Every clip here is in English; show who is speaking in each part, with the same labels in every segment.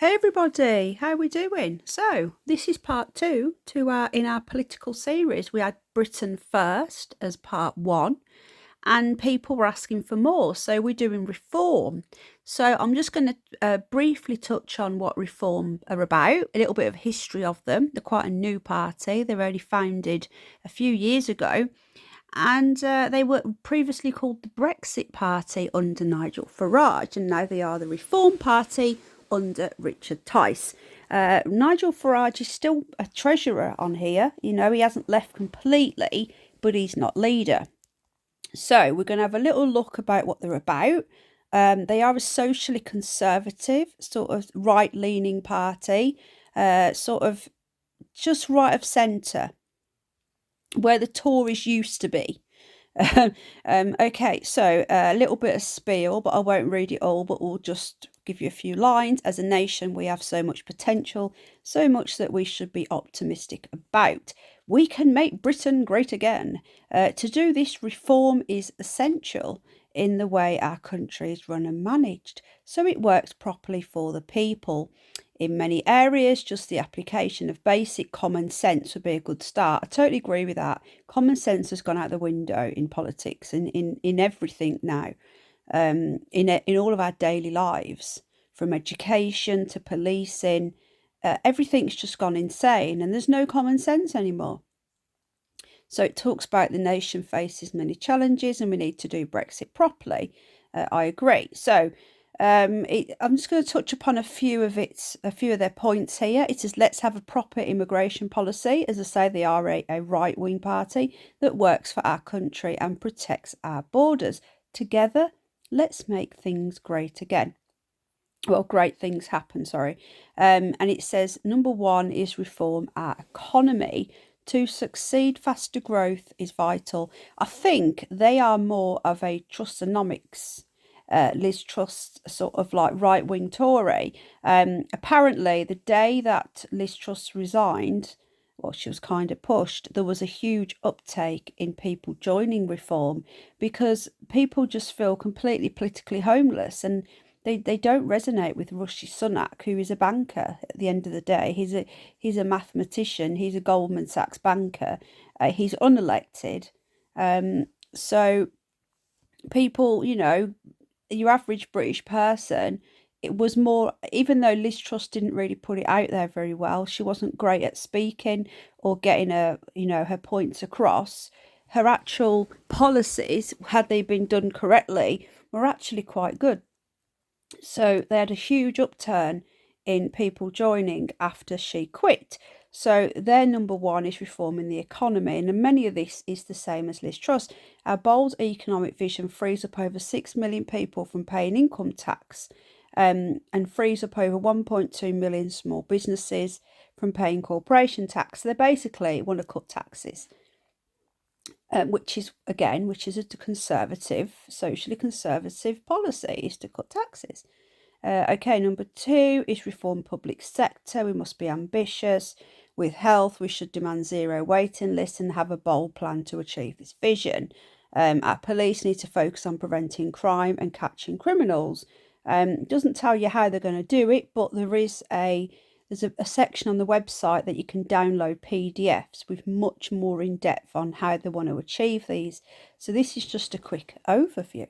Speaker 1: Hey everybody, how are we doing? So this is part two to our political series. We had Britain first as part one, and people were asking for more. So we're doing reform. So I'm just going to briefly touch on what reform are about, a little bit of history of them. They're quite a new party. They were only founded a few years ago, and they were previously called the Brexit Party under Nigel Farage, and now they are the Reform Party under Richard Tice. Nigel Farage is still a treasurer on here. You know, he hasn't left completely, but he's not leader. So we're going to have a little look about what they're about. They are a socially conservative, sort of right-leaning party, sort of just right of centre, where the Tories used to be. Okay, so a little bit of spiel, but I won't read it all, but we'll just give you a few lines. As a nation, we have so much potential, so much that we should be optimistic about. We can make Britain great again. To do this, reform is essential in the way our country is run and managed, so it works properly for the people. In many areas, just the application of basic common sense would be a good start. I totally agree with that. Common sense has gone out the window in politics and in everything now, in all of our daily lives, from education to policing. Everything's just gone insane and there's no common sense anymore. So it talks about the nation faces many challenges and we need to do Brexit properly. I agree. So I'm just going to touch upon a few of their points here. It says, let's have a proper immigration policy. As I say, they are a right-wing party that works for our country and protects our borders. Together, let's make things great again. Well, great things happen, sorry. And it says, number one is reform our economy. To succeed, faster growth is vital. I think they are more of a Trustonomics, Liz Truss, sort of like right-wing Tory. Apparently, the day that Liz Truss resigned, well, she was kind of pushed, there was a huge uptake in people joining reform because people just feel completely politically homeless and they don't resonate with Rishi Sunak, who is a banker at the end of the day. He's a mathematician. He's a Goldman Sachs banker. He's unelected. So people, you know, your average British person, it was more, even though Liz Truss didn't really put it out there very well, she wasn't great at speaking or getting her points across. Her actual policies, had they been done correctly, were actually quite good. So they had a huge upturn in people joining after she quit. So their number one is reforming the economy, and many of this is the same as Liz Truss. Our bold economic vision frees up over 6 million people from paying income tax, and frees up over 1.2 million small businesses from paying corporation tax. So they basically want to cut taxes. Which is a conservative, socially conservative policy, is to cut taxes. Okay, number two is reform public sector. We must be ambitious. With health, we should demand zero waiting lists and have a bold plan to achieve this vision. Our police need to focus on preventing crime and catching criminals. It doesn't tell you how they're going to do it, but there's a section on the website that you can download PDFs with much more in depth on how they want to achieve these. So this is just a quick overview.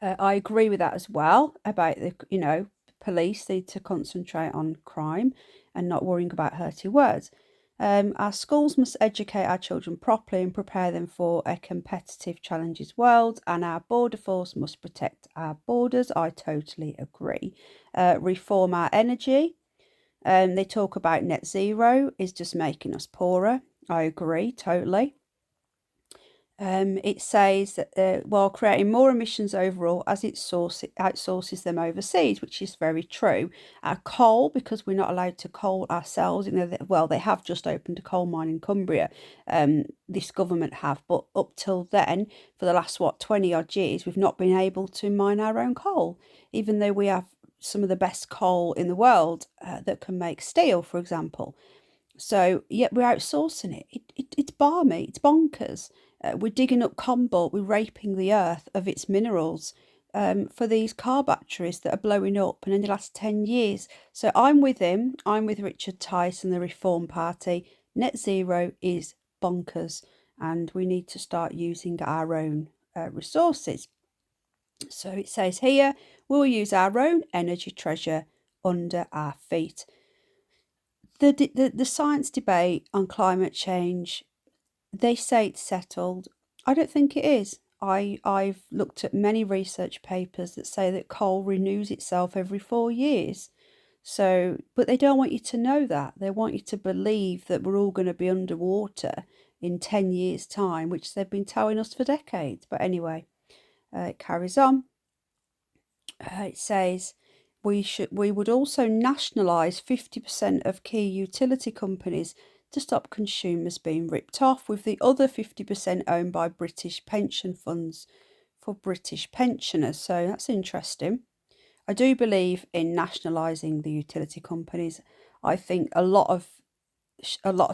Speaker 1: I agree with that as well about the police need to concentrate on crime and not worrying about hurty words. Our schools must educate our children properly and prepare them for a competitive challenges world, and our border force must protect our borders. I totally agree. Reform our energy. They talk about net zero is just making us poorer. I agree totally. It says that while creating more emissions overall as it outsources them overseas, which is very true. Our coal, because we're not allowed to coal ourselves, they have just opened a coal mine in Cumbria, this government have, but up till then, for the last 20 odd years, we've not been able to mine our own coal, even though we have some of the best coal in the world that can make steel, for example. So, yeah, we're outsourcing it. It's balmy, it's bonkers. We're digging up cobalt, we're raping the earth of its minerals for these car batteries that are blowing up and only last 10 years. So I'm with him. I'm with Richard Tice and the Reform Party. Net zero is bonkers, and we need to start using our own resources. So it says here, we'll use our own energy treasure under our feet. The science debate on climate change, they say it's settled. I don't think it is. I've looked at many research papers that say that coal renews itself every 4 years. So, but they don't want you to know that. They want you to believe that we're all going to be underwater in 10 years' time, which they've been telling us for decades. But anyway, it carries on. It says we would also nationalise 50% of key utility companies to stop consumers being ripped off, with the other 50% owned by British pension funds for British pensioners. So that's interesting. I do believe in nationalising the utility companies. I think a lot of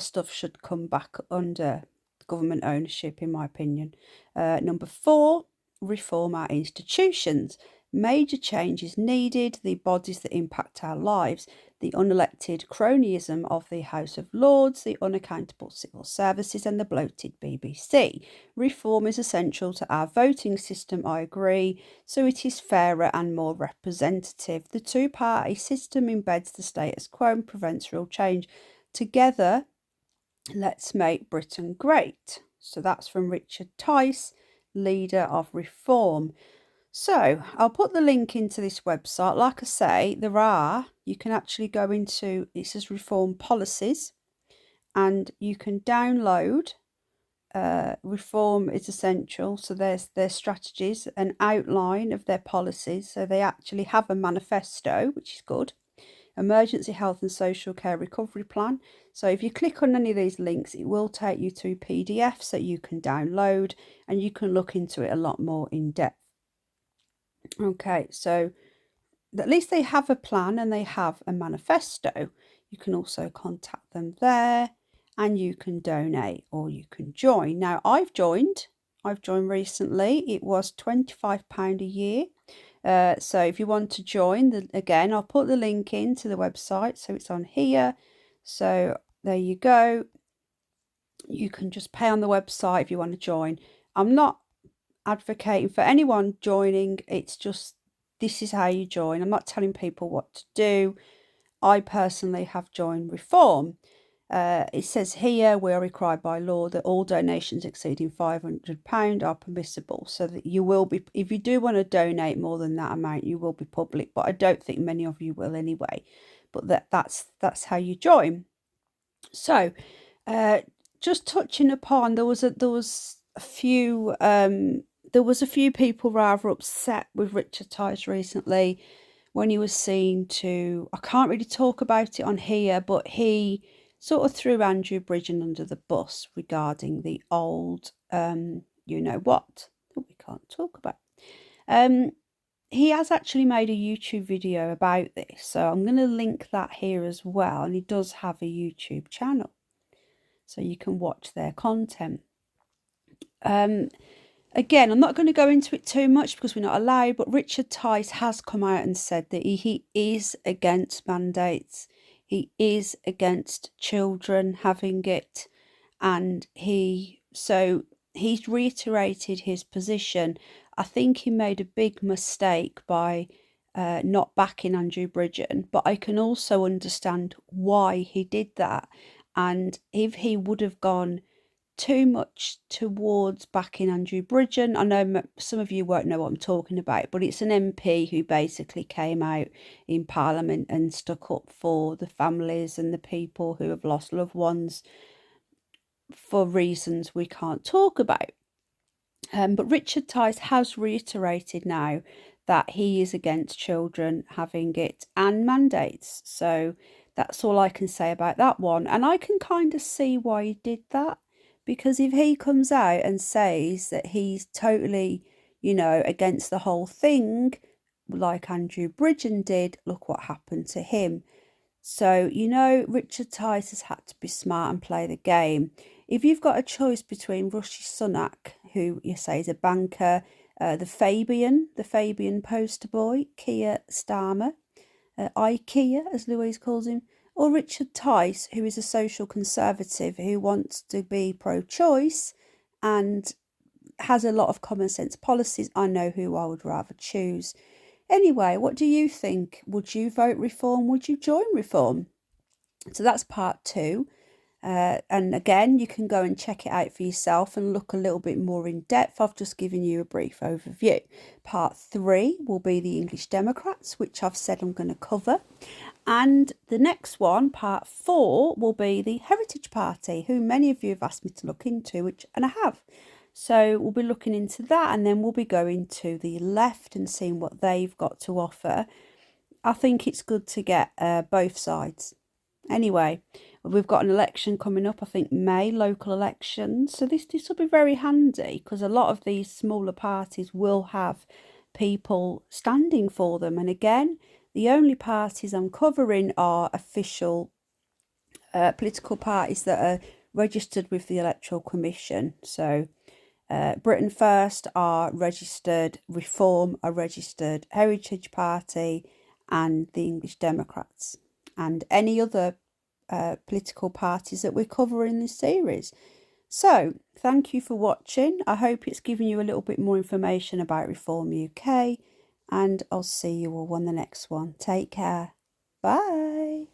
Speaker 1: stuff should come back under government ownership, in my opinion. Number 4, reform our institutions. Major change is needed. The bodies that impact our lives, the unelected cronyism of the House of Lords, the unaccountable civil services, and the bloated BBC. Reform is essential to our voting system, I agree, so it is fairer and more representative. The two-party system embeds the status quo and prevents real change. Together, let's make Britain great. So that's from Richard Tice, leader of Reform. So I'll put the link into this website. Like I say, you can actually go into, it says Reform Policies, and you can download Reform is Essential. So there's their strategies, an outline of their policies. So they actually have a manifesto, which is good. Emergency Health and Social Care Recovery Plan. So if you click on any of these links, it will take you to PDFs that you can download, and you can look into it a lot more in depth. Okay, so at least they have a plan and they have a manifesto. You can also contact them there, and you can donate or you can join. Now I've joined recently. It was £25 a year. So if you want to join, again, I'll put the link into the website, so it's on here. So there you go. You can just pay on the website if you want to join. I'm not advocating for anyone joining. It's just, this is how you join. I'm not telling people what to do. I personally have joined Reform. It says here, we are required by law that all donations exceeding £500 are permissible, so that you will be, if you do want to donate more than that amount, you will be public, but I don't think many of you will anyway. But that's how you join. So just touching upon, there was a few people rather upset with Richard Tice recently when he was seen to, I can't really talk about it on here, but he sort of threw Andrew Bridgen under the bus regarding the old, you know what, that we can't talk about. He has actually made a YouTube video about this, so I'm going to link that here as well, and he does have a YouTube channel, so you can watch their content. Again, I'm not going to go into it too much because we're not allowed, but Richard Tice has come out and said that he is against mandates. He is against children having it, and he's reiterated his position. I think he made a big mistake by not backing Andrew Bridgen, but I can also understand why he did that. And if he would have gone too much towards backing Andrew Bridgen, I know some of you won't know what I'm talking about, but it's an MP who basically came out in Parliament and stuck up for the families and the people who have lost loved ones for reasons we can't talk about. But Richard Tice has reiterated now that he is against children having it and mandates. So that's all I can say about that one. And I can kind of see why he did that, because if he comes out and says that he's totally, against the whole thing, like Andrew Bridgen did, look what happened to him. So, Richard Tice has had to be smart and play the game. If you've got a choice between Rishi Sunak, who you say is a banker, the Fabian poster boy, Keir Starmer, IKEA, as Louise calls him, or Richard Tice, who is a social conservative who wants to be pro-choice and has a lot of common sense policies. I know who I would rather choose. Anyway, what do you think? Would you vote reform? Would you join reform? So that's part 2. And again, you can go and check it out for yourself and look a little bit more in depth. I've just given you a brief overview. Part 3 will be the English Democrats, which I've said I'm going to cover. And the next one, part 4, will be the Heritage Party, who many of you have asked me to look into, and I have. So we'll be looking into that, and then we'll be going to the left and seeing what they've got to offer. I think it's good to get both sides. Anyway, we've got an election coming up, I think May, local elections. So this will be very handy because a lot of these smaller parties will have people standing for them. And again, the only parties I'm covering are official political parties that are registered with the Electoral Commission. So Britain First are registered, Reform are registered, Heritage Party and the English Democrats, and any other political parties that we're covering in this series. So thank you for watching. I hope it's given you a little bit more information about Reform UK, and I'll see you all on the next one. Take care. Bye.